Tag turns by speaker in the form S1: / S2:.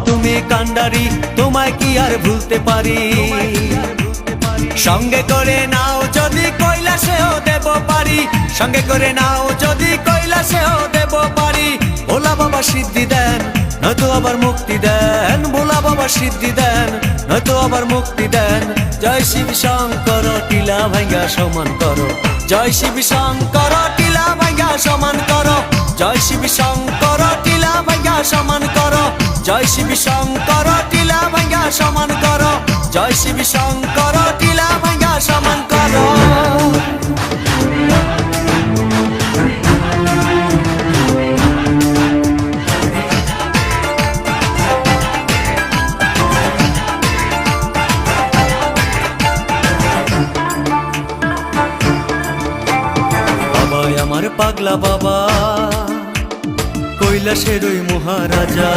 S1: তুমি কান্ডারি, তোমায় কি আর ভুলতে পারি? সঙ্গে করে নাও যদি কৈলাসেও দেব পারি, সঙ্গে করে নাও যদি কৈলাসেও দেব পারি। ভোলা বাবা সিদ্ধি দেন, নয়তো আবার মুক্তি দেন। ভোলা বাবা সিদ্ধি দেন, নয়তো আবার মুক্তি দেন। জয় শিব শঙ্কর, টিলা ভাঙ্গা সমান করো। জয় শিব শঙ্কর, টিলা ভাঙ্গা সমান করো। জয় শিব শঙ্কর, টিলা ভাঙ্গা সমান করো। জয় শিব শঙ্কর, টিলা ভাঙ্গা সমান করো। জয় শিব শঙ্কর, টিলা ভাঙ্গা সমান করো। বাবাই আমার পাগলা বাবা, কৈলাসের ওই মহারাজা।